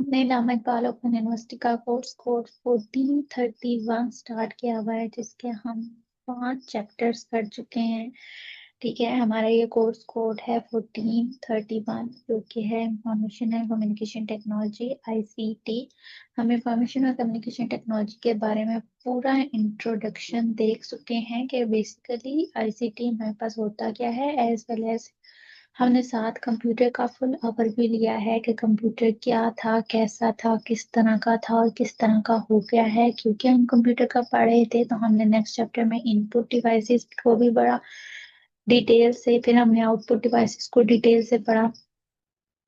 हमने नाम Iqbal open university का कोर्स कोड 1431 स्टार्ट किया हुआ है, जिसके हम 5 चैप्टर्स कर चुके हैं। ठीक है, हमारा ये कोर्स कोड है 1431, जो कि है information and communication technology ICT। हम इंफॉर्मेशन और कम्युनिकेशन टेक्नोलॉजी के बारे में पूरा इंट्रोडक्शन देख चुके हैं कि बेसिकली ICT हमारे पास होता क्या है, एज वेल एज हमने साथ कंप्यूटर का फुल ओवरव्यू लिया है कि कंप्यूटर क्या था, कैसा था, किस तरह का था और किस तरह का हो गया है। क्योंकि हम कंप्यूटर का पढ़े थे तो हमने नेक्स्ट चैप्टर में इनपुट डिवाइसेस को भी बड़ा डिटेल से, फिर हमने आउटपुट डिवाइसेस को डिटेल से पढ़ा,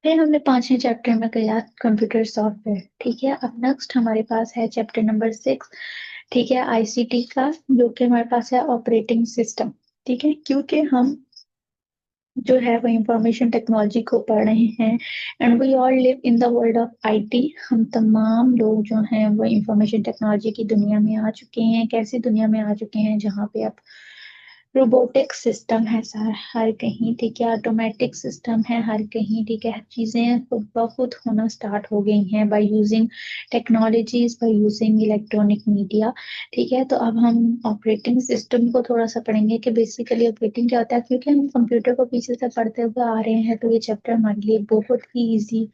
फिर हमने 5वें चैप्टर में किया कंप्यूटर सॉफ्टवेयर। ठीक है, अब नेक्स्ट हमारे पास है चैप्टर नंबर 6। ठीक है, ICT का, जो कि हमारे पास है ऑपरेटिंग सिस्टम। ठीक है, क्योंकि हम जो है वो इंफॉर्मेशन टेक्नोलॉजी को पढ़ रहे हैं and we all live in the world of IT। हम तमाम लोग जो हैं वो इंफॉर्मेशन टेक्नोलॉजी की दुनिया में आ चुके हैं। कैसी दुनिया में आ चुके हैं, जहाँ पे अब रोबोटिक सिस्टम है सर हर कहीं। ठीक है, ऑटोमेटिक सिस्टम है हर कहीं। ठीक है, चीजें खुद ब खुद होना स्टार्ट हो गई हैं by using technologies, by using electronic media. ठीक है, तो अब हम ऑपरेटिंग सिस्टम को थोड़ा सा पढ़ेंगे कि बेसिकली ऑपरेटिंग क्या होता है। क्योंकि हम कंप्यूटर को पीछे से पढ़ते हुए आ रहे हैं, तो ये चैप्टर हमारे लिए बहुत ही इजी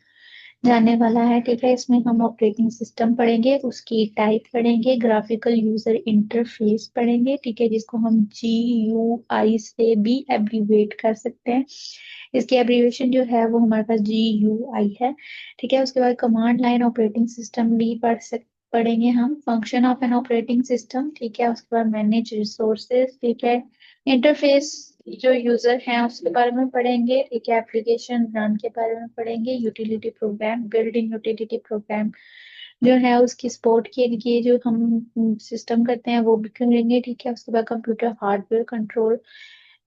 जाने वाला है। ठीक है, इसमें हम ऑपरेटिंग सिस्टम पढ़ेंगे, उसकी टाइप पढ़ेंगे, ग्राफिकल यूजर इंटरफेस पढ़ेंगे। ठीक है, जिसको हम GUI से भी एब्रीवेट कर सकते हैं। इसकी एब्रीवेशन जो है वो हमारे पास GUI है। ठीक है, उसके बाद कमांड लाइन ऑपरेटिंग सिस्टम भी पढ़ेंगे हम, function of N operating system. ठीक है, उसके बाद मैनेज रिसोर्सेज। ठीक है, इंटरफेस जो यूजर हैं उसके बारे में पढ़ेंगे। ठीक है, एप्लीकेशन रन के बारे में पढ़ेंगे, utility programme, building utility programme जो है उसकी सपोर्ट के लिए जो हम सिस्टम करते हैं वो भी करेंगे। ठीक है, उसके बाद कंप्यूटर हार्डवेयर कंट्रोल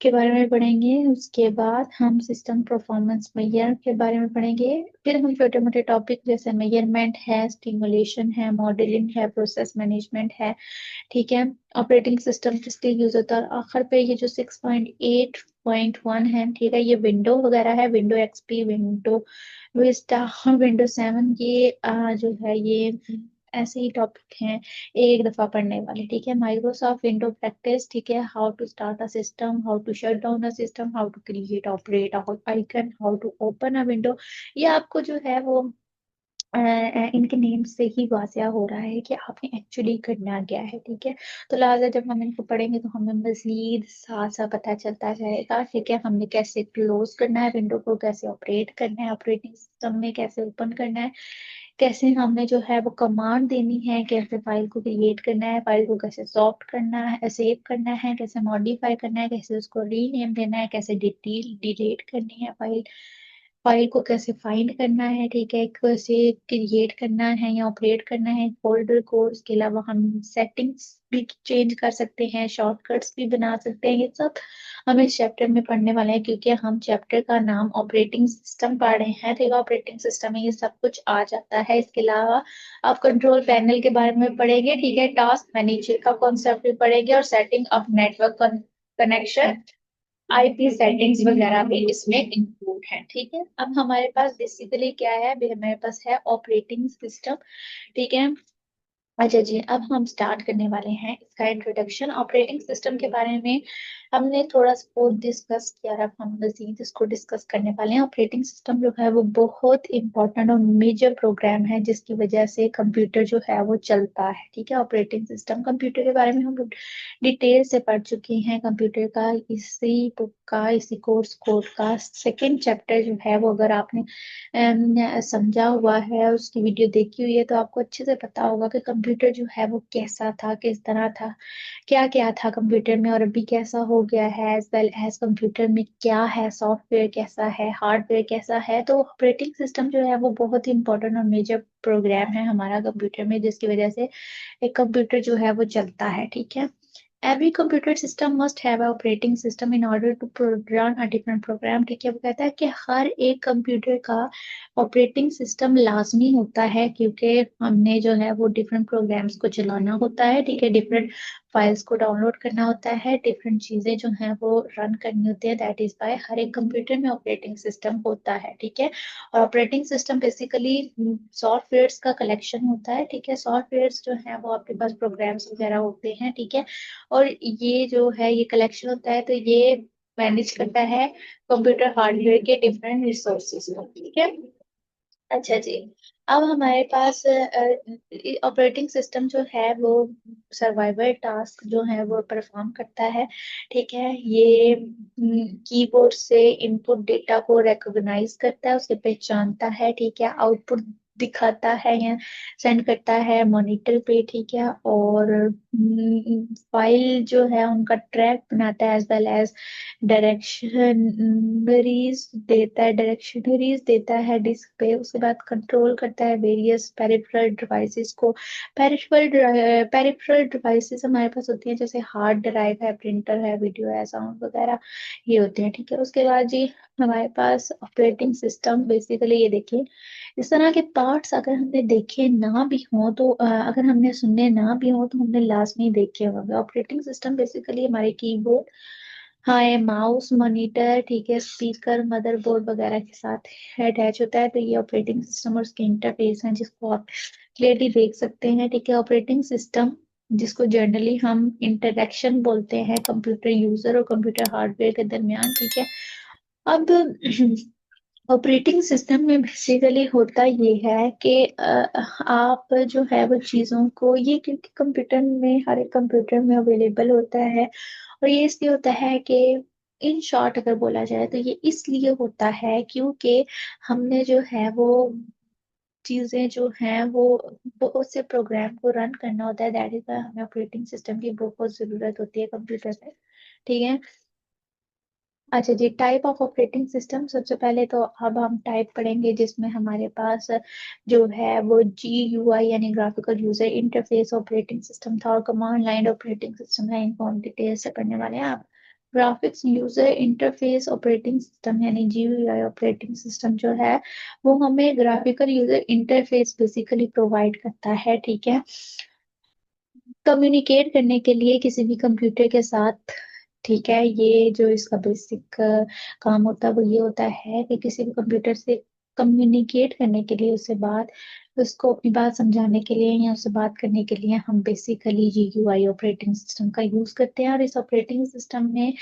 के बारे में पढ़ेंगे। उसके बाद हम सिस्टम परफॉर्मेंस मेजर के बारे में पढ़ेंगे। फिर हम छोटे मोटे टॉपिक जैसे मेजरमेंट है, स्टिमुलेशन है, मॉडलिंग है, प्रोसेस मैनेजमेंट है। ठीक है, ऑपरेटिंग सिस्टम किसके यूज होता है। और आखिर पे ये जो 6.8.1 है, ठीक है, ये विंडो वगैरह है, window XP, window Vista, window 7, ये जो है ये ऐसे ही टॉपिक हैं एक दफा पढ़ने वाले। ठीक है, माइक्रोसॉफ्ट विंडो प्रैक्टिस। ठीक है, how to start a system, how to shut down a system, how to create operate icon, how to open a window. ये आपको जो है वो इनके नेम से ही वाजिया हो रहा है कि आपने एक्चुअली करना क्या है। ठीक है, तो लिहाजा जब हम इनको पढ़ेंगे तो हमें मजीद सा सा पता चलता जाएगा। ठीक है, हमने कैसे क्लोज करना है विंडो को, कैसे ऑपरेट करना है ऑपरेटिंग सिस्टम में, कैसे ओपन करना है, कैसे हमने जो है वो कमांड देनी है, कैसे फाइल को क्रिएट करना है, फाइल को कैसे सॉफ्ट करना है, सेव करना है, कैसे मॉडिफाई करना है, कैसे उसको रीनेम देना है, कैसे डिलीट करनी है फाइल, फाइल को कैसे फाइंड करना है। ठीक है, कैसे क्रिएट करना है या ऑपरेट करना है फोल्डर को। इसके अलावा हम सेटिंग्स भी चेंज कर सकते हैं, शॉर्टकट्स भी बना सकते हैं। ये सब हम इस चैप्टर में पढ़ने वाले हैं, क्योंकि हम चैप्टर का नाम ऑपरेटिंग सिस्टम पढ़ रहे हैं। ठीक है, ऑपरेटिंग सिस्टम में ये सब कुछ आ जाता है। इसके अलावा आप कंट्रोल पैनल के बारे में पढ़ेंगे। ठीक है, टास्क मैनेजर का कॉन्सेप्ट भी पढ़ेंगे और setting up network connection, IP settings वगैरह भी इसमें इंक्लूड है। ठीक है, अब हमारे पास बेसिकली क्या है, अभी हमारे पास है ऑपरेटिंग सिस्टम। ठीक है, अच्छा जी, अब हम स्टार्ट करने वाले हैं इसका इंट्रोडक्शन। ऑपरेटिंग सिस्टम के बारे में हमने थोड़ा सा बहुत डिस्कस किया, अब हम मजीद इसको डिस्कस करने वाले हैं। ऑपरेटिंग सिस्टम जो है वो बहुत इंपॉर्टेंट और मेजर प्रोग्राम है, जिसकी वजह से कंप्यूटर जो है वो चलता है। ठीक है, ऑपरेटिंग सिस्टम, कंप्यूटर के बारे में हम लोग डिटेल से पढ़ चुके हैं। कंप्यूटर का इसी बुक का, इसी कोर्स का सेकेंड चैप्टर जो है वो अगर आपने समझा हुआ है, उसकी वीडियो देखी हुई है, तो आपको अच्छे से पता होगा कि कंप्यूटर जो है वो कैसा था, किस तरह था, क्या क्या था कंप्यूटर में और अभी कैसा हो गया है, एज वेल एज कंप्यूटर में क्या है, सॉफ्टवेयर कैसा है, हार्डवेयर कैसा है। तो ऑपरेटिंग सिस्टम जो है वो बहुत ही इंपॉर्टेंट और मेजर प्रोग्राम है हमारा कंप्यूटर में, जिसकी वजह से एक कंप्यूटर जो है वो चलता है। ठीक है, every computer system must have an operating system in order to run a different program। ठीक है, वो कहता है कि हर एक कंप्यूटर का ऑपरेटिंग सिस्टम लाजमी होता है, क्योंकि हमने जो है वो डिफरेंट प्रोग्राम्स को चलाना होता है। ठीक है, डिफरेंट फाइल्स को डाउनलोड करना होता है, डिफरेंट चीजें जो हैं वो रन करनी होती है, दैट इज बाय हर एक कंप्यूटर में ऑपरेटिंग सिस्टम होता है, ठीक है। और ऑपरेटिंग सिस्टम बेसिकली सॉफ्टवेयर्स का कलेक्शन होता है, ठीक है। सॉफ्टवेयर्स जो है वो आपके पास प्रोग्राम्स वगैरह होते हैं, ठीक है। और ये जो है ये कलेक्शन होता है, तो ये मैनेज करता है कंप्यूटर हार्डवेयर के डिफरेंट रिसोर्सेज को, ठीक है। अच्छा जी। अब हमारे पास ऑपरेटिंग सिस्टम जो है वो सर्वाइवल टास्क जो है वो परफॉर्म करता है, ठीक है। ये कीबोर्ड से इनपुट डेटा को रिकॉग्नाइज करता है, उसे पहचानता है, ठीक है। आउटपुट दिखाता है या सेंड करता है मॉनिटर पे, ठीक है। और फाइल जो है उनका ट्रैक बनाता है, एज वेल एज डायरेक्शनरीज देता है डिस्क पे। उसके बाद कंट्रोल करता है वेरियस पेरिफेरल डिवाइसेस को। पेरिफेरल डिवाइसेस हमारे पास होती हैं, जैसे हार्ड ड्राइव है, प्रिंटर है, वीडियो है, साउंड वगैरह ये होते हैं, ठीक है। उसके बाद जी हमारे पास ऑपरेटिंग सिस्टम बेसिकली ये देखिए, इस तरह के पार्ट्स अगर हमने देखे ना भी हो तो अगर हमने सुनने ना भी हो तो हमने लाजमी देखे होंगे। ऑपरेटिंग सिस्टम बेसिकली हमारे कीबोर्ड, हाँ, ये माउस, मॉनिटर, ठीक है, स्पीकर, मदरबोर्ड वगैरह के साथ अटैच होता है। तो ये ऑपरेटिंग सिस्टम और उसके इंटरफेस हैं जिसको आप क्लियरली देख सकते हैं, ठीक है। ऑपरेटिंग सिस्टम जिसको जनरली हम इंटरेक्शन बोलते हैं कंप्यूटर यूजर और कंप्यूटर हार्डवेयर के दरमियान, ठीक है। अब ऑपरेटिंग सिस्टम में बेसिकली होता ये है कि आप जो है वो चीज़ों को, ये क्योंकि कंप्यूटर में, हर एक कंप्यूटर में अवेलेबल होता है, और ये इसलिए होता है कि इन शॉर्ट अगर बोला जाए तो ये इसलिए होता है क्योंकि हमने जो है वो चीज़ें जो हैं वो बहुत से प्रोग्राम को रन करना होता है, दैट इज हमें ऑपरेटिंग सिस्टम की बहुत ज़रूरत होती है कंप्यूटर में, ठीक है। अच्छा जी, टाइप ऑफ ऑपरेटिंग सिस्टम, सबसे पहले तो अब हम टाइप पढ़ेंगे जिसमें हमारे पास जो है वो GUI यानी graphical user interface operating system था, और कमांड लाइन ऑपरेटिंग सिस्टम है। इनको हम डिटेल से पढ़ने वाले हैं। आप graphics user interface operating system यानी GUI ऑपरेटिंग सिस्टम जो है वो हमें graphical user interface basically provide करता है, ठीक है, कम्युनिकेट करने के लिए किसी भी कंप्यूटर के साथ, ठीक है। ये जो इसका बेसिक काम होता है वो ये होता है कि किसी भी कंप्यूटर से कम्युनिकेट करने के लिए, उसको अपनी बात समझाने के लिए या उससे बात करने के लिए हम बेसिकली GUI ऑपरेटिंग सिस्टम का यूज करते हैं। और इस ऑपरेटिंग सिस्टम में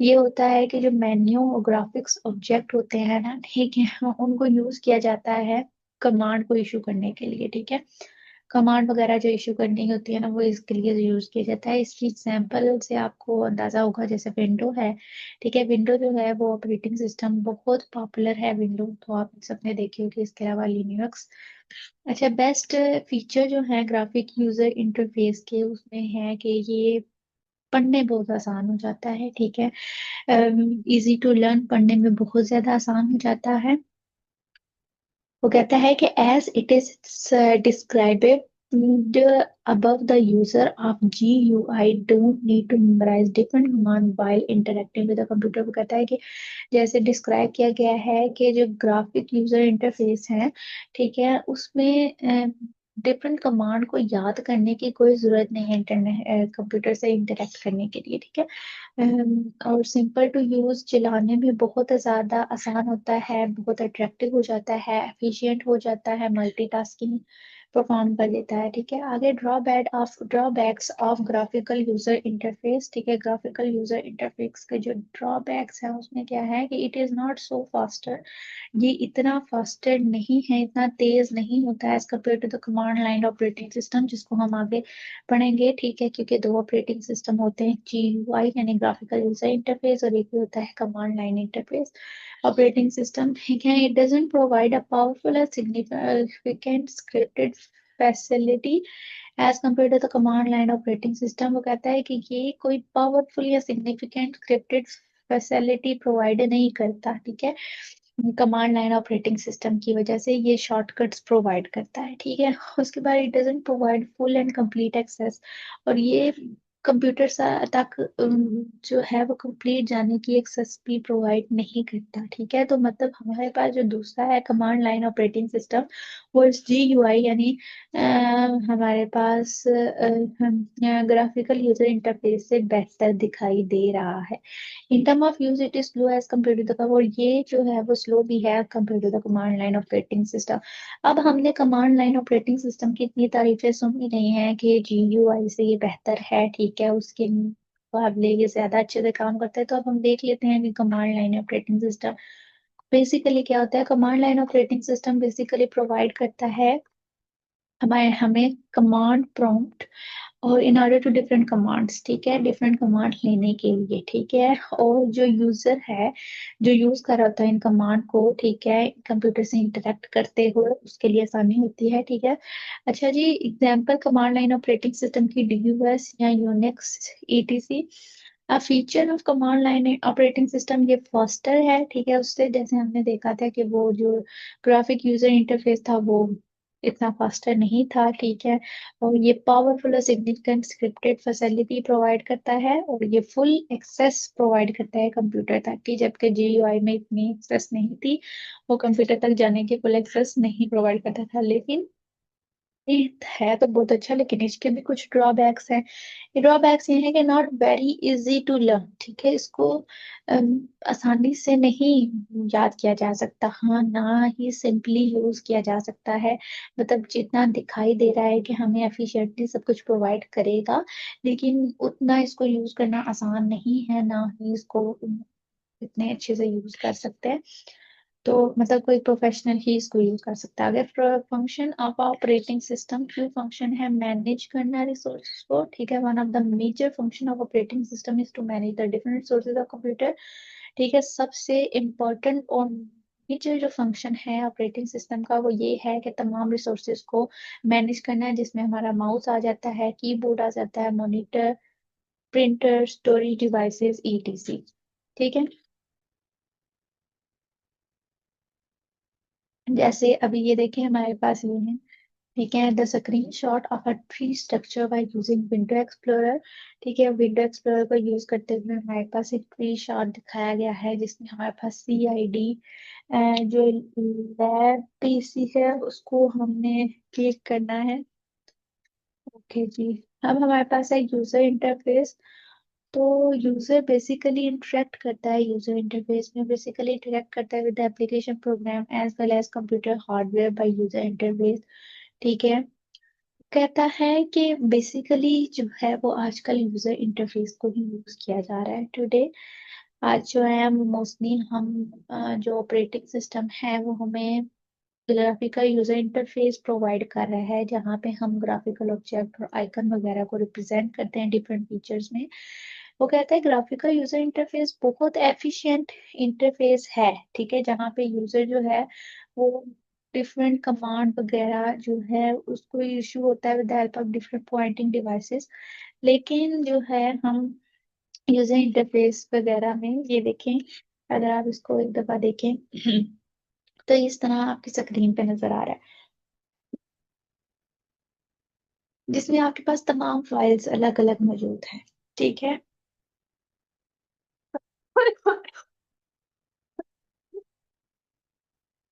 ये होता है कि जो मेन्यू और ग्राफिक्स ऑब्जेक्ट होते हैं ना, ठीक है, उनको यूज किया जाता है कमांड को इशू करने के लिए, ठीक है। कमांड वगैरह जो इशू करनी होती है ना वो इसके लिए यूज किया जाता है। इसकी एग्जांपल से आपको अंदाजा होगा, जैसे विंडो है, ठीक है। विंडो जो है वो ऑपरेटिंग सिस्टम बहुत पॉपुलर है विंडो, तो आप सबने देखी होगी। इसके अलावा लिनक्स। अच्छा, बेस्ट फीचर जो है ग्राफिक यूजर इंटरफेस के उसमें है कि ये पढ़ने बहुत आसान हो जाता है, ठीक है। इजी टू लर्न, पढ़ने में बहुत ज्यादा आसान हो जाता है। वो कहता है कि as it is described above, the user of GUI don't need to memorize different command while interacting with the computer। वो कहता है कि जैसे डिस्क्राइब किया गया है कि जो ग्राफिक यूजर इंटरफेस है, ठीक है, उसमें डिफरेंट कमांड को याद करने की कोई जरूरत नहीं है इंटरनेट कंप्यूटर से इंटरेक्ट करने के लिए, ठीक है। और सिंपल टू यूज, चलाने में बहुत ज्यादा आसान होता है, बहुत अट्रैक्टिव हो जाता है, एफिशिएंट हो जाता है, मल्टीटास्किंग परफॉर्म कर देता है, ठीक है। आगे drawbacks of graphical user interface, ठीक है। ग्राफिकल यूजर इंटरफेस के जो ड्रॉबैक्स है उसमें क्या है कि it is not so faster, ये इतना फास्टर नहीं है, इतना तेज नहीं होता है as compare to the command line operating system, जिसको हम आगे पढ़ेंगे, ठीक है। क्योंकि दो ऑपरेटिंग सिस्टम होते हैं, GUI यानी ग्राफिकल यूजर इंटरफेस, और एक ही होता है command line interface operating system, ठीक है। It doesn't provide a powerful और significant scripted facility as compare to the command line operating system. वो कहता है कि ये कोई पावरफुल या सिग्निफिकेंट स्क्रिप्टेड फैसिलिटी प्रोवाइड नहीं करता, ठीक है। कमांड लाइन ऑपरेटिंग सिस्टम की वजह से ये शॉर्टकट्स प्रोवाइड करता है, ठीक है। उसके बाद it doesn't provide full and complete access, और ये कंप्यूटर तक जो है वो कंप्लीट जाने की एक्सेस भी प्रोवाइड नहीं करता, ठीक है। तो मतलब हमारे पास जो दूसरा है कमांड लाइन ऑपरेटिंग सिस्टम, वो जी यू आई यानी हमारे पास ग्राफिकल यूजर इंटरफेस से बेहतर दिखाई दे रहा है। In term of use it is slow as compare to the, और ये जो है वो स्लो भी है compare to the command line operating system. अब हमने कमांड लाइन ऑपरेटिंग सिस्टम की इतनी तारीफें सुनी नहीं है कि जी यू आई से ये बेहतर है, ठीक है, उसके मुकाबले ये ज्यादा अच्छे से काम करता है। तो अब हम देख लेते हैं कि command line operating system basically क्या होता है। Command line operating system basically provide करता है हमें हमें कमांड प्रॉम्प्ट और in order to different commands, ठीक है, डिफरेंट कमांड लेने के लिए, ठीक है। और जो यूजर है जो यूज कर रहा होता है इन कमांड को, ठीक है, कंप्यूटर से इंटरेक्ट करते हुए उसके लिए आसानी होती है, ठीक है। अच्छा जी, example command line operating system की डीयूएस या Unix ETC. A feature of command line operating system ये फास्टर है, ठीक है, उससे जैसे हमने देखा था कि वो जो ग्राफिक यूजर इंटरफेस था वो इतना फास्टर नहीं था, ठीक है। और ये पावरफुल और सिग्निफिकेंट स्क्रिप्टेड फैसिलिटी प्रोवाइड करता है और ये फुल एक्सेस प्रोवाइड करता है कंप्यूटर तक की, जबकि जीयूआई में इतनी एक्सेस नहीं थी, वो कंप्यूटर तक जाने की फुल एक्सेस नहीं प्रोवाइड करता था। लेकिन ये है तो बहुत अच्छा, लेकिन इसके भी कुछ ड्रॉबैक्स हैं। ड्रॉबैक्स ये है कि not very easy to learn, ठीक है, इसको आसानी से नहीं याद किया जा सकता, हाँ ना ही सिंपली यूज किया जा सकता है। मतलब जितना दिखाई दे रहा है कि हमें एफिशिएंटली सब कुछ प्रोवाइड करेगा, लेकिन उतना इसको यूज करना आसान नहीं है, ना ही इसको इतने अच्छे से यूज कर सकते हैं। तो मतलब कोई प्रोफेशनल ही इसको यूज कर सकता है। अगर फंक्शन ऑफ ऑपरेटिंग सिस्टम क्यों फंक्शन है मैनेज करना रिसोर्सेज को, ठीक है, one of the major function of operating system is to manage the different resources of computer, ठीक है। सबसे इम्पोर्टेंट और मेजर जो फंक्शन है ऑपरेटिंग सिस्टम का वो ये है कि तमाम रिसोर्सेज को मैनेज करना है, जिसमें हमारा माउस आ जाता है, कीबोर्ड आ जाता है, monitor, printer, storage devices, etc, ठीक है। जैसे अभी ये देखें हमारे पास ये है, ठीक है, the screenshot of a tree structure by using window explorer, ठीक है। विंडो एक्सप्लोरर को यूज करते हुए हमारे पास एक ट्री शॉट दिखाया गया है जिसमें हमारे पास CID जो लैब पीसी है उसको हमने क्लिक करना है। ओके जी, अब हमारे पास है यूजर इंटरफेस। तो यूजर बेसिकली इंटरेक्ट करता है, यूजर इंटरफेस में बेसिकली इंटरेक्ट करता है with application program as well as computer hardware by user interface, ठीक है। कहता है कि बेसिकली जो है वो आजकल यूजर इंटरफेस को ही यूज किया जा रहा है टुडे। आज जो है मोस्टली हम जो ऑपरेटिंग सिस्टम है वो हमें ग्राफिकल यूजर इंटरफेस प्रोवाइड कर रहा है, जहाँ पे हम ग्राफिकल ऑब्जेक्ट और आइकन वगैरह को रिप्रेजेंट करते हैं डिफरेंट फीचर्स में। वो कहता है ग्राफिकल यूजर इंटरफेस बहुत एफिशिएंट इंटरफेस है, ठीक है, जहाँ पे यूजर जो है वो डिफरेंट कमांड वगैरह जो है उसको इशू होता है with the help of different pointing devices. लेकिन जो है हम यूजर इंटरफेस वगैरह में ये देखें, अगर आप इसको एक दफा देखें तो इस तरह आपकी स्क्रीन पे नजर आ रहा है, जिसमें आपके पास तमाम फाइल्स अलग अलग मौजूद हैं, ठीक है।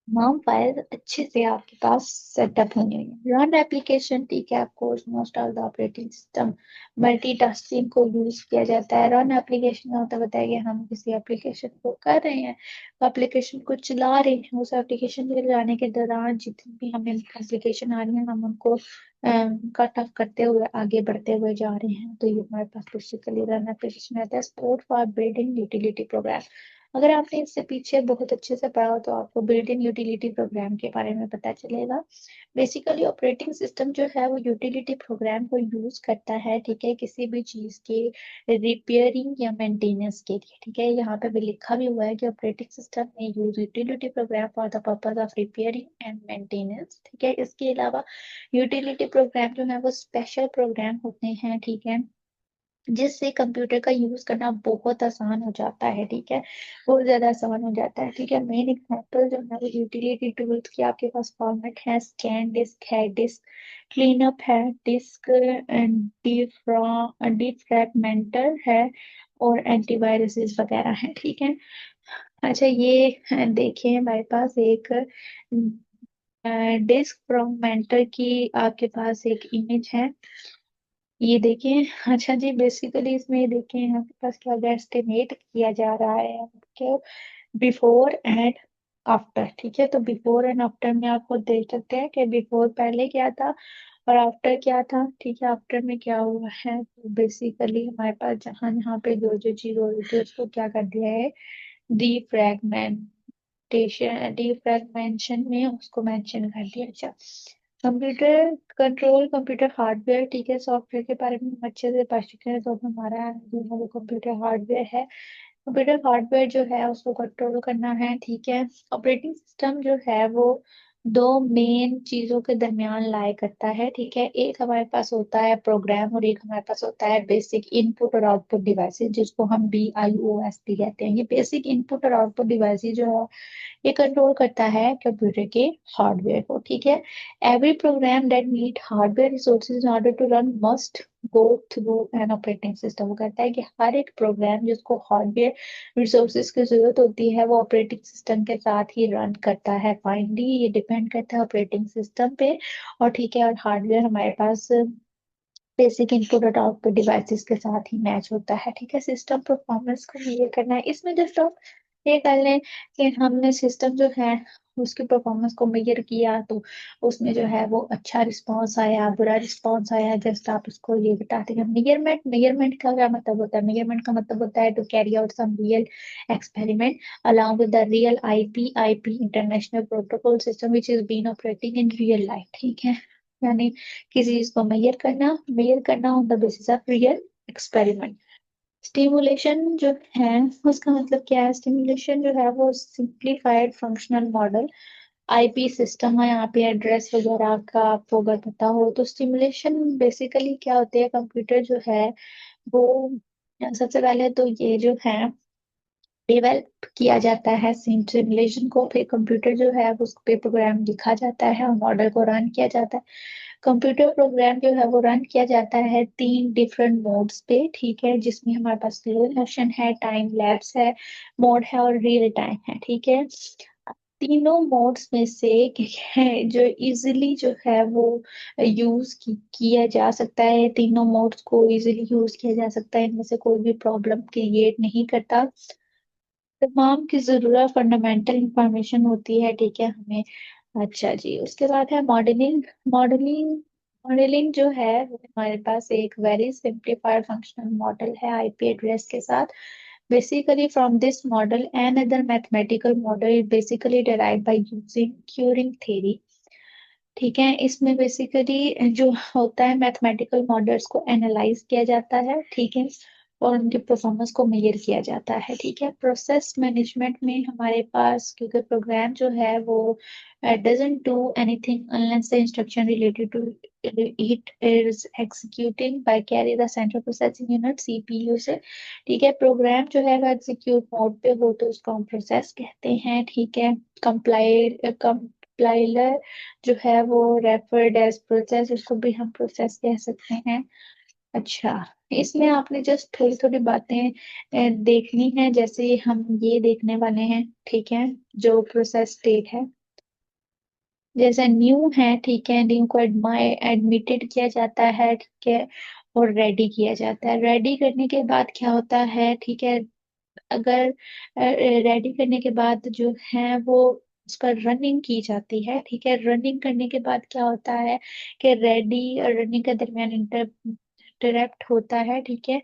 तमाम फाइल अच्छे से आपके पास सेटअप होनी है। रन एप्लीकेशन, ठीक है, of course most of the operating system multitasking को यूज किया जाता है। रन एप्लीकेशन का मतलब होता है कि हम किसी एप्लीकेशन को कर रहे हैं, एप्लीकेशन को चला रहे हैं, उस एप्लीकेशन को चलाने के दौरान जितनी भी हमें एप्लीकेशन आ रही है हम उनको कट ऑफ करते हुए आगे बढ़ते हुए जा रहे हैं, तो ये हमारे पास बेसिकली रन एप्लीकेशन रहता है। Support for building utility programme, अगर आपने इससे पीछे बहुत अच्छे से पढ़ा हो तो आपको बिल्ट इन यूटिलिटी प्रोग्राम के बारे में पता चलेगा। बेसिकली ऑपरेटिंग सिस्टम जो है वो यूटिलिटी प्रोग्राम को यूज करता है, ठीक है, किसी भी चीज के रिपेयरिंग या मेंटेनेंस के लिए, ठीक है। यहाँ पे भी लिखा भी हुआ है कि ऑपरेटिंग सिस्टम में use utility programme for the purpose of repairing and maintenance, ठीक है। इसके अलावा यूटिलिटी प्रोग्राम जो है वो स्पेशल प्रोग्राम होते हैं, ठीक है, जिससे कंप्यूटर का यूज करना बहुत आसान हो जाता है, ठीक है, बहुत ज्यादा आसान हो जाता है, ठीक है। मेन एग्जांपल जो है वो यूटिलिटी टूल्स की आपके पास फॉर्मेट है, स्कैन डिस्क है, डिस्क क्लीनअप है, डिस्क डिफ्रैगमेंटर है, और एंटीवायरसेस वगैरह है, ठीक है। अच्छा ये देखिए हमारे पास एक डिस्क फ्रैगमेंटर की आपके पास एक इमेज है, ये देखें। अच्छा जी, बेसिकली इसमें ये देखें यहाँ के पास क्या होगा, एस्टिमेट किया जा रहा है कि बिफोर एंड आफ्टर। ठीक है, तो बिफोर एंड आफ्टर में आपको देख सकते हैं कि बिफोर पहले क्या था और आफ्टर क्या था। ठीक है, आफ्टर में क्या हुआ है, तो बेसिकली हमारे पास जहाँ जहाँ पे जो जो चीज हो रही थी उसको क्या कर दिया है, डिफ्रैगमेंशन में उसको मेंशन कर दिया। अच्छा, कंप्यूटर कंट्रोल, कंप्यूटर हार्डवेयर। ठीक है, सॉफ्टवेयर के बारे में हम अच्छे से पढ़ चुके हैं, तो हमारा जो है वो कंप्यूटर हार्डवेयर है। कंप्यूटर हार्डवेयर जो है उसको कंट्रोल करना है। ठीक है, ऑपरेटिंग सिस्टम जो है वो दो मेन चीजों के दरमियान लाई करता है। ठीक है, एक हमारे पास होता है प्रोग्राम और एक हमारे पास होता है बेसिक इनपुट और आउटपुट डिवाइसेस, जिसको हम BIOS भी कहते हैं। ये बेसिक इनपुट और आउटपुट डिवाइसेस जो है ये कंट्रोल करता है कंप्यूटर के हार्डवेयर को। ठीक है, every program that need hardware resources in order to run must go through an operating system. वो कहता है कि हर एक प्रोग्राम जिसको हार्डवेयर रिसोर्सेज की जरूरत होती है वो ऑपरेटिंग सिस्टम के साथ ही रन करता है। फाइनली ये डिपेंड करता है ऑपरेटिंग सिस्टम पे। और ठीक है, और हार्डवेयर हमारे पास बेसिक इनपुट और आउटपुट डिवाइसेस के साथ ही मैच होता है। ठीक है, सिस्टम परफॉर्मेंस को मेजर करना है इसमें। जस्ट आप ये कर लें कि हमने सिस्टम जो है उसकी परफॉर्मेंस को मेजर किया, तो उसमें जो है वो अच्छा रिस्पांस आया, बुरा रिस्पांस आया, जस्ट आप उसको ये बताते हैं। मेजरमेंट, मेजरमेंट का क्या मतलब होता है, मेजरमेंट का मतलब होता है to carry out some real experiment along with the real IP international protocol system which is been operating in real life। ठीक है, यानी किसी चीज को मेजर करना on the basis of real experiment. Stimulation जो है उसका मतलब क्या है, स्टिमुलेशन जो है वो simplified functional model IP system है। यहाँ पे एड्रेस वगैरह का आपको अगर पता हो तो स्टिमुलेशन बेसिकली क्या होते हैं, कंप्यूटर जो है वो सबसे पहले तो ये जो है डेवलप किया जाता है सिमुलेशन को, फिर कंप्यूटर जो है उस पे प्रोग्राम लिखा जाता है और मॉडल को रन किया जाता है। कंप्यूटर प्रोग्राम जो है वो रन किया जाता है 3 डिफरेंट मोड्स पे। ठीक है, जिसमें हमारे पास स्लो मोशन है, टाइम लैप्स है, मोड है और रियल टाइम है। ठीक है, तीनों मोड्स में से एक है जो इजीली जो है वो किया जा सकता है। तीनों मोड्स को इजीली यूज किया जा सकता है, इनमें से कोई भी प्रॉब्लम क्रिएट नहीं करता। तमाम की जरूरत फंडामेंटल इंफॉर्मेशन होती है। ठीक है, हमें। अच्छा जी, उसके बाद है मॉडलिंग। मॉडलिंग मॉडलिंग जो है वो हमारे पास एक वेरी सिंप्लीफाइड फंक्शनल मॉडल है IP एड्रेस के साथ। Basically from this model another mathematical model is basically derived by using queuing theory. ठीक है, इसमें बेसिकली जो होता है मैथमेटिकल मॉडल्स को एनालाइज किया जाता है। ठीक है, और उनकी परफॉर्मेंस को मेजर किया जाता है। ठीक है, प्रोसेस मैनेजमेंट में हमारे पास क्योंकि प्रोग्राम जो है वो doesn't do anything unless the instruction related to it is executing by carry the central processing unit CPU से। ठीक है, प्रोग्राम जो है वो एग्जीक्यूट मोड पे हो तो उसको हम प्रोसेस कहते हैं। ठीक है, कंप्लाइलर जो है वो रेफर्ड एज प्रोसेस, इसको भी हम प्रोसेस कह सकते हैं। अच्छा, इसमें आपने जस्ट थोड़ी थोड़ी बातें देखनी है, जैसे हम ये देखने वाले हैं। ठीक है, जो प्रोसेस स्टेट है जैसे न्यू है। ठीक है, न्यू को एडमिटेड किया जाता है। ठीक है, और रेडी किया जाता है। रेडी करने के बाद क्या होता है, ठीक है, अगर रेडी करने के बाद जो है वो उस पर रनिंग की जाती है। ठीक है, रनिंग करने के बाद क्या होता है कि रेडी और रनिंग के दरमियान इंटरप्ट होता है। ठीक है,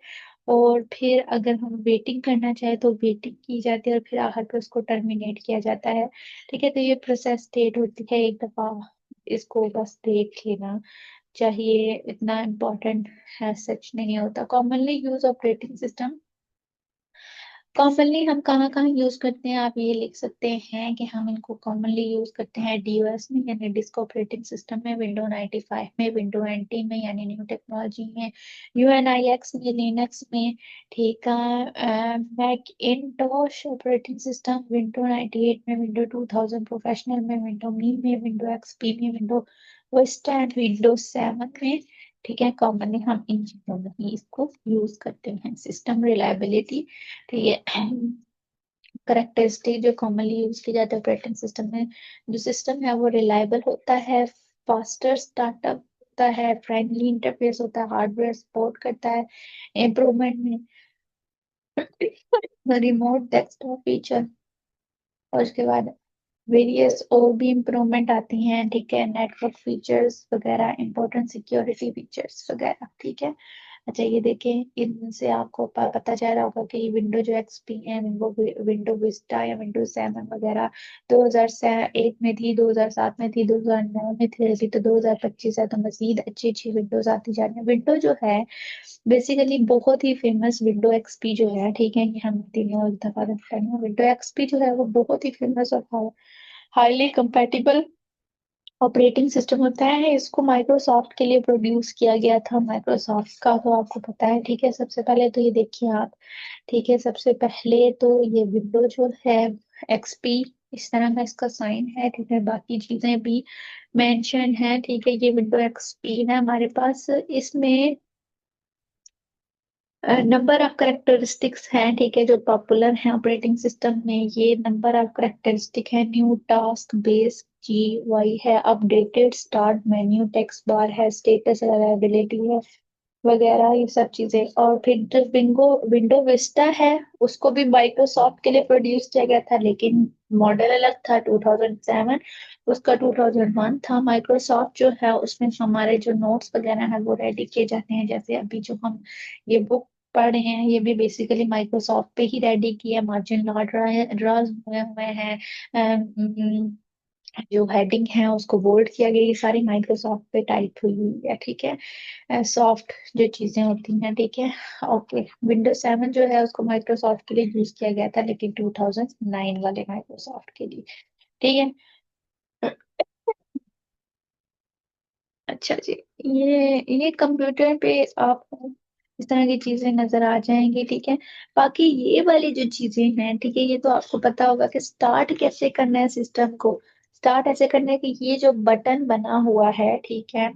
और फिर अगर हम वेटिंग करना चाहे तो वेटिंग की जाती है और फिर आखिर पर उसको टर्मिनेट किया जाता है। ठीक है, तो ये प्रोसेस स्टेट होती है, एक दफा इसको बस देख लेना चाहिए, इतना इम्पोर्टेंट है सच नहीं होता। Commonly use operating system, commonly हम कहाँ कहाँ यूज करते हैं, आप ये लिख सकते हैं कि हम इनको कॉमनली यूज करते हैं DOS में यानी डिस्क ऑपरेटिंग सिस्टम में, विंडो 95 में, विंडो NT में यानी न्यू टेक्नोलॉजी में, UNIX में, लिनक्स में। ठीक है, मैकिंटोश ऑपरेटिंग सिस्टम, विंडो 98 में, विंडो 2000 प्रोफेशनल में, विंडो मी में, विंडो XP में, विंडो विस्टा एंड विंडो 7 में। ठीक है, कॉमनली हम इन चीजों में ही इसको यूज करते हैं। सिस्टम रिलायबिलिटी, ठीक है, करेक्टरिस्टिक जो कॉमनली यूज की जाती है ऑपरेटिंग सिस्टम में, जो सिस्टम है वो रिलायबल होता है, फास्टर स्टार्टअप होता है, फ्रेंडली इंटरफेस होता है, हार्डवेयर सपोर्ट करता है, इम्प्रूवमेंट में रिमोट डेस्कटॉप फीचर, और उसके बाद वेरियस और भी इम्प्रूवमेंट आती हैं, ठीक है, नेटवर्क फीचर्स वगैरह, इंपॉर्टेंट सिक्योरिटी फीचर्स वगैरह, ठीक है। अच्छा ये देखें, इनसे आपको पता चल रहा होगा कि विंडो जो एक्सपी है, विंडो विस्टा या विंडो 7 वगैरह 2001 में थी, 2007 में थी, 2009 में थी, अभी तो 2025 है, तो मजीद अच्छी अच्छी विंडोज आती जा रही है। विंडो जो है बेसिकली बहुत ही फेमस विंडो एक्सपी जो है, ठीक है, ये हम तीनों एक दफा करना, विंडो एक्सपी जो है वो बहुत ही फेमस और हाईली कंपैटिबल ऑपरेटिंग सिस्टम होता है। इसको माइक्रोसॉफ्ट के लिए प्रोड्यूस किया गया था, माइक्रोसॉफ्ट का तो आपको पता है, ठीक है। सबसे पहले तो ये देखिए आप, ठीक है, सबसे पहले तो ये विंडो जो है एक्सपी, इस तरह का इसका साइन है, ठीक है, बाकी चीजें भी मेंशन है, ठीक है। ये विंडो एक्सपी है हमारे पास, इसमें नंबर ऑफ करेक्टरिस्टिक्स हैं, ठीक है, जो पॉपुलर हैं ऑपरेटिंग सिस्टम में। ये नंबर ऑफ करेक्टरिस्टिक है, न्यू टास्क बेस जी वाई है, अपडेटेड स्टार्ट मेन्यू, टेक्स्ट बार है, स्टेटस अवेलेबिलिटी है वगैरह, ये सब चीजें। और फिर जो विंडो विस्टा है, उसको भी माइक्रोसॉफ्ट के लिए प्रोड्यूस किया गया था, लेकिन मॉडल अलग था, 2007, उसका 2001 था। माइक्रोसॉफ्ट जो है उसमें हमारे जो नोट्स वगैरह है वो रेडी किए जाते हैं, जैसे अभी जो हम ये बुक पढ़ रहे हैं, ये भी बेसिकली माइक्रोसॉफ्ट पे ही रेडी किया, मार्जिन ड्राज हुए हुए हैं, जो हेडिंग है उसको बोल्ड किया गया, ये सारी माइक्रोसॉफ्ट पे टाइप हुई हुई है, ठीक है, सॉफ्ट जो चीजें होती हैं, ठीक है। ओके, विंडोज 7 जो है उसको माइक्रोसॉफ्ट के लिए यूज किया गया था, लेकिन 2009 वाले माइक्रोसॉफ्ट के लिए, ठीक है। अच्छा जी, ये कंप्यूटर पे आपको इस तरह की चीजें नजर आ जाएंगी, ठीक है। बाकी ये वाली जो चीजें हैं, ठीक है, ये तो आपको पता होगा कि स्टार्ट कैसे करना है सिस्टम को। स्टार्ट ऐसे करना है कि ये जो बटन बना हुआ है, ठीक है,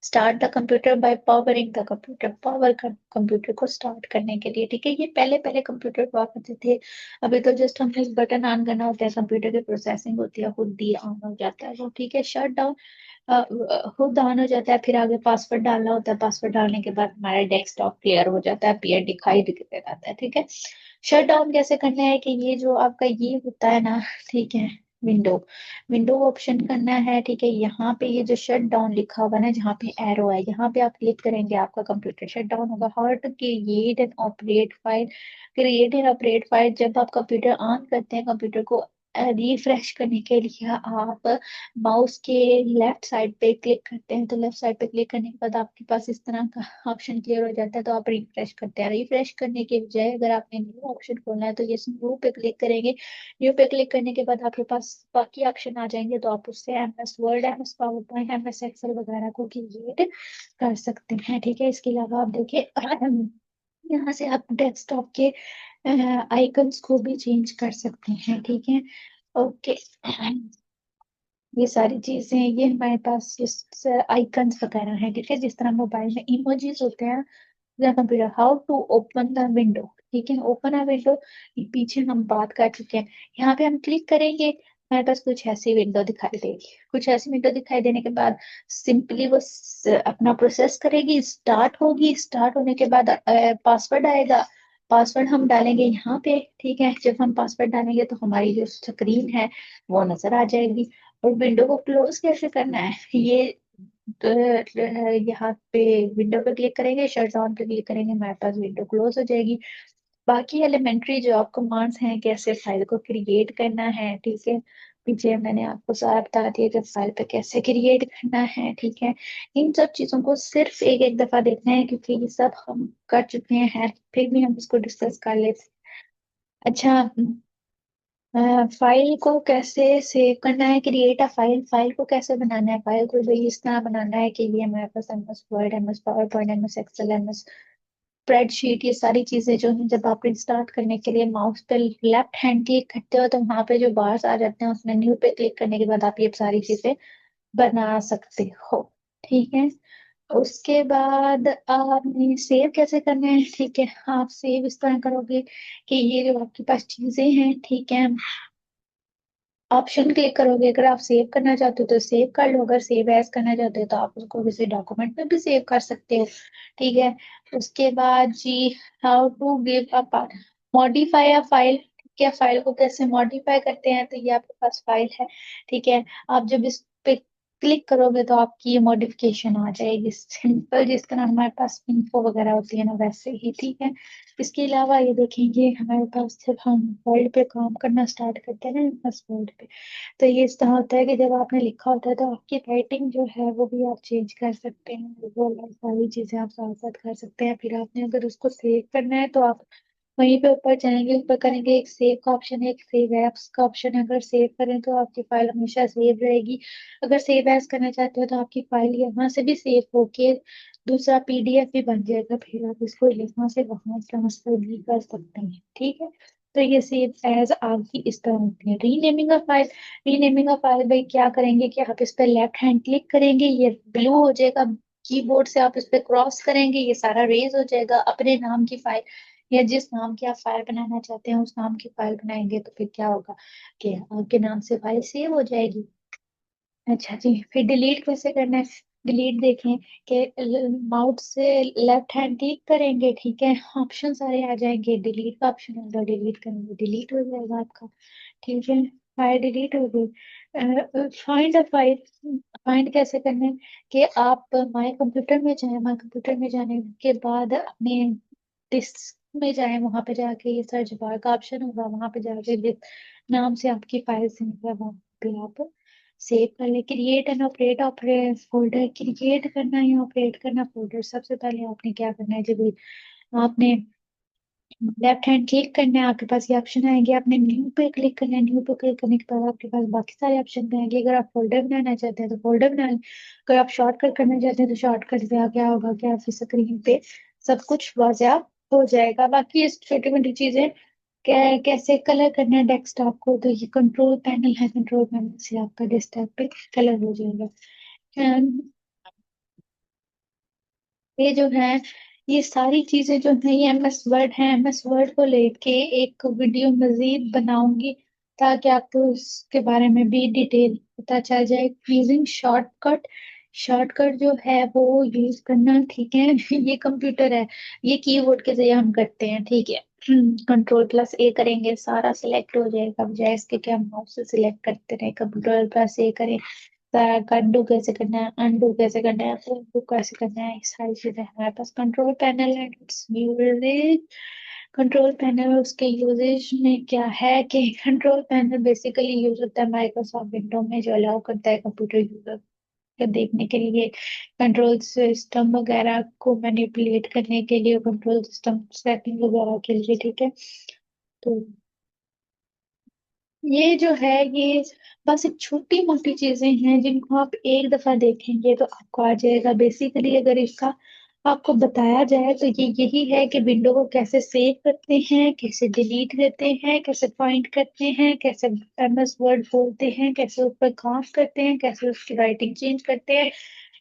start the computer by powering the computer, power computer को स्टार्ट करने के लिए, ठीक है। ये पहले पहले कंप्यूटर हुआ करते थे, अभी तो जस्ट हमने इस बटन ऑन करना होता है, कंप्यूटर की प्रोसेसिंग होती है, खुद ही ऑन हो जाता है वो, ठीक है। शट डाउन खुद ऑन हो जाता है, फिर आगे पासवर्ड डालना होता है, पासवर्ड डालने के बाद हमारा डेस्कटॉप क्लियर हो जाता है, अपीयर दिखाई देता है, ठीक है। शट डाउन कैसे करना है कि ये जो आपका ये होता है ना, ठीक है, विंडो विंडो ऑप्शन करना है, ठीक है। यहाँ पे ये जो शट डाउन लिखा हुआ है ना, जहाँ पे एरो है, यहाँ पे आप क्लिक करेंगे, आपका कंप्यूटर शट डाउन होगा। How to create and operate file, create and operate file, जब आप कंप्यूटर ऑन करते हैं, कंप्यूटर को रिफ्रेश करने के लिए आप माउस के लेफ्ट साइड पे क्लिक करते हैं, तो लेफ्ट साइड पे क्लिक करने के बाद आपके पास इस तरह का ऑप्शन क्लियर हो जाता है, तो आप रिफ्रेश करते हैं। रिफ्रेश करने के बजाय अगर आपने न्यू ऑप्शन खोलना है, तो ये न्यू पे क्लिक करेंगे, न्यू पे क्लिक करने के बाद आपके पास बाकी ऑप्शन आ जाएंगे, तो आप उससे M S Word, M S PowerPoint, M S Excel वगैरह को क्रिएट कर सकते हैं, ठीक है। इसके अलावा आप देखिए यहाँ से आप डेस्कटॉप के आइकन्स को भी चेंज कर सकते हैं, ठीक है। ओके, ये सारी चीजें, ये हमारे पास जिस आइकन्स वगैरह हैं, ठीक है, जिस तरह मोबाइल में इमोजीज होते हैं, computer. How to open the window, ठीक है, ओपन अ विंडो, पीछे हम बात कर चुके हैं। यहाँ पे हम क्लिक करेंगे, हमारे पास कुछ ऐसी विंडो दिखाई देगी, कुछ ऐसी विंडो दिखाई देने के बाद सिंपली वो अपना प्रोसेस करेगी, स्टार्ट होगी, स्टार्ट होने के बाद पासवर्ड आएगा, पासवर्ड हम डालेंगे यहाँ पे, ठीक है। जब हम पासवर्ड डालेंगे तो हमारी जो स्क्रीन है वो नजर आ जाएगी। और विंडो को क्लोज कैसे करना है, ये तो यहाँ पे विंडो पे क्लिक करेंगे, शट डाउन पे क्लिक करेंगे, हमारे पास विंडो क्लोज हो जाएगी। बाकी एलिमेंट्री जो आप कमांड्स हैं, कैसे फाइल को क्रिएट करना है, ठीक है, पीछे मैंने आपको सारा बता दिया कि फाइल पे कैसे क्रिएट करना है, ठीक है। इन सब चीजों को सिर्फ एक एक दफा देखना है, क्योंकि ये सब हम कर चुके हैं, फिर भी हम इसको डिस्कस कर लेते हैं। अच्छा, फाइल को कैसे सेव करना है, क्रिएट अ फाइल, फाइल को कैसे बनाना है, फाइल को भाई इस तरह बनाना है कि ये हमारे पास M S Word, M S PowerPoint, M S Excel, M S spreadsheet, ये सारी चीजें जो है, जब आप स्टार्ट करने के लिए माउस पे लेफ्ट हैंड क्लिक करते हो, तो वहां पे जो बार्स आ जाते हैं, उसमें न्यू पे क्लिक करने के बाद आप ये सारी चीजें बना सकते हो, ठीक है। उसके बाद आपने सेव कैसे करना है, ठीक है। आप सेव इस तरह करोगे कि ये जो आपके पास चीजें हैं, ठीक है, ऑप्शन क्लिक करोगे। अगर आप सेव करना चाहते हो तो सेव कर लो, अगर सेव एज करना चाहते हो तो आप उसको किसी डॉक्यूमेंट में भी सेव कर सकते हो, ठीक है। उसके बाद जी, how to give a modify a file, ठीक है। फाइल को कैसे मॉडिफाई करते हैं, तो ये आपके पास फाइल है, ठीक है। आप जब इस पे क्लिक करोगे तो आपकी ये मॉडिफिकेशन आ जाएगी, सिंपल जिस तरह हमारे पास इन्फो वगैरह होती है ना, वैसे ही, ठीक है। इसके अलावा ये देखेंगे हमारे पास जब हम वर्ड पे काम करना स्टार्ट करते हैं ना, बस वर्ड पे, तो ये इस तरह होता है कि जब आपने लिखा होता है तो आपकी राइटिंग जो है वो भी आप चेंज कर सकते हैं, वो सारी चीजें आप साथ साथ कर सकते हैं। फिर आपने अगर उसको सेव करना है तो आप वहीं पे ऊपर जाएंगे, ऊपर करेंगे एक सेव का ऑप्शन है, एक सेव एप्स का ऑप्शन है। अगर सेव करें तो आपकी फाइल हमेशा सेव रहेगी। अगर सेव एज करना चाहते हो तो आपकी फाइल यहाँ से भी सेव होके दूसरा पीडीएफ भी बन जाएगा, फिर आप इसको यहाँ से वहां ट्रांसफर भी कर सकते हैं, ठीक है। तो ये सेव एज आपकी इस तरह होती है। Renaming a file, renaming a file भाई क्या करेंगे कि आप इस पे लेफ्ट हैंड क्लिक करेंगे, ये ब्लू हो जाएगा, कीबोर्ड से आप इस पे क्रॉस करेंगे, ये सारा रेज हो जाएगा। अपने नाम की फाइल या जिस नाम की आप फाइल बनाना चाहते हैं उस नाम की फाइल बनाएंगे तो फिर क्या होगा कि आपके नाम से फाइल सेव हो जाएगी। अच्छा जी, फिर डिलीट कैसे करना है। डिलीट देखें कि माउस से लेफ्ट हैंड क्लिक करेंगे, ठीक है, ऑप्शन सारे आ जाएंगे, डिलीट का ऑप्शन होगा, डिलीट करेंगे, डिलीट हो जाएगा आपका, ठीक है। फाइल डिलीट हो गई। फाइंड अ फाइल, फाइंड कैसे करना है कि आप माय कंप्यूटर में जाए, माय कंप्यूटर में जाने के बाद अपने डिस्क में जाए, वहां पे जाके ये सर्च बार का ऑप्शन होगा, वहां पे जाके जिस नाम से आपकी फाइल सेव है वहां पे आप सेव कर ले। Create and operate, operate folder create करना या ऑपरेट करना फोल्डर, सबसे पहले आपने क्या करना है जब आपने लेफ्ट हैंड क्लिक करना है, आपके पास ये ऑप्शन आएंगे, आपने न्यू पे क्लिक करना है, न्यू पे क्लिक करने के बाद आपके पास बाकी सारे ऑप्शन आएंगे। अगर आप फोल्डर बनाना चाहते हैं तो फोल्डर बना लें, अगर आप शॉर्टकट करना चाहते हैं तो शॉर्टकट से क्या होगा कि आपकी स्क्रीन पे सब कुछ वाज़ा हो जाएगा। बाकी ये छोटी मोटी चीजें कैसे कलर करना है डेस्कटॉप को, तो ये कंट्रोल पैनल है, कंट्रोल पैनल से आपका डेस्कटॉप पे कलर हो जाएगा। ये जो है, ये सारी चीजें जो है ये एमएस वर्ड है, एमएस वर्ड को लेके एक वीडियो मजीद बनाऊंगी ताकि आपको इसके बारे में भी डिटेल पता चल जाए। यूजिंग शॉर्टकट, शॉर्टकट जो है वो यूज करना, ठीक है। ये कंप्यूटर है, ये कीबोर्ड के जरिए हम करते हैं, ठीक है। कंट्रोल प्लस ए करेंगे सारा सिलेक्ट हो जाएगा, बजाय इसके कि हम माउस से सिलेक्ट करते रहे। कंट्रोल प्लस ए करें, कंडू कैसे करना है, अनडू कैसे करना है, उंडू कैसे करना है, ये सारी चीजें हमारे पास कंट्रोल पैनल है। यूजेज, कंट्रोल पैनल उसके यूजेज में क्या है कि कंट्रोल पैनल बेसिकली यूज होता है माइक्रोसॉफ्ट विंडो में, जो अलाउ करता है कंप्यूटर यूजर को देखने के लिए कंट्रोल सिस्टम वगैरह को मैनिपुलेट करने के लिए, कंट्रोल सिस्टम सेटिंग वगैरह के लिए, ठीक है। तो ये जो है ये बस एक छोटी मोटी चीजें हैं जिनको आप एक दफा देखेंगे तो आपको आ जाएगा। बेसिकली अगर इसका आपको बताया जाए तो ये यही है कि विंडो को कैसे सेव करते हैं, कैसे डिलीट करते हैं, कैसे फाइंड करते हैं, कैसे एमएस वर्ड खोलते हैं, कैसे उस पर काम करते हैं, कैसे उसकी राइटिंग चेंज करते हैं,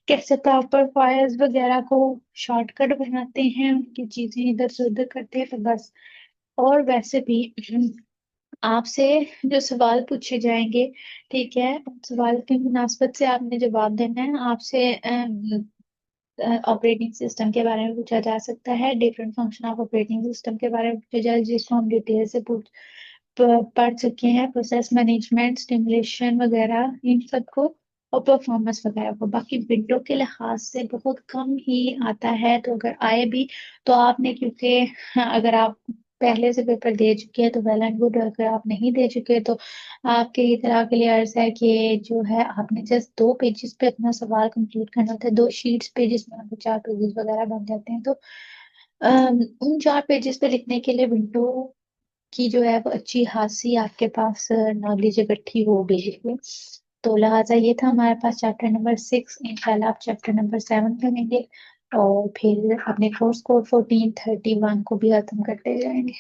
कैसे प्रॉपर फाइल्स वगैरह को शॉर्टकट बनाते हैं, उनकी चीजें इधर से उधर करते हैं, तो बस। और वैसे भी आपसे जो सवाल पूछे जाएंगे, ठीक है, उन सवाल के मुनासबत से आपने जवाब देना है। आपसे ऑपरेटिंग सिस्टम के बारे में पूछा जा सकता है, different function of operating system के बारे में पूछा जाए, जिसको हम डिटेल से पढ़ चुके हैं, प्रोसेस मैनेजमेंट, स्टिमुलेशन वगैरह इन सबको, और परफॉर्मेंस वगैरह को। बाकी विंडो के लिहाज से बहुत कम ही आता है, तो अगर आए भी तो आपने, क्योंकि अगर आप पहले से पेपर दे चुके हैं तो वेल एंड गुड, अगर आप नहीं दे चुके तो आपके इतना के लिए अर्ज है कि जो है आपने जस्ट 2 पेजेस पे अपना सवाल कंप्लीट करना होता है, 2 शीट्स पे जिसमें आपको 4 पेजेस वगैरह बन जाते हैं। तो उन 4 पेजेस पे लिखने के लिए विंडो की जो है वो अच्छी खासी आपके पास नॉलेज इकट्ठी हो बेसिकली। तो लिहाजा ये था हमारे पास चैप्टर नंबर 6। इंशाल्लाह आप चैप्टर नंबर 7 करेंगे और फिर अपने कोर्स को 1431 को भी खत्म करते जाएंगे।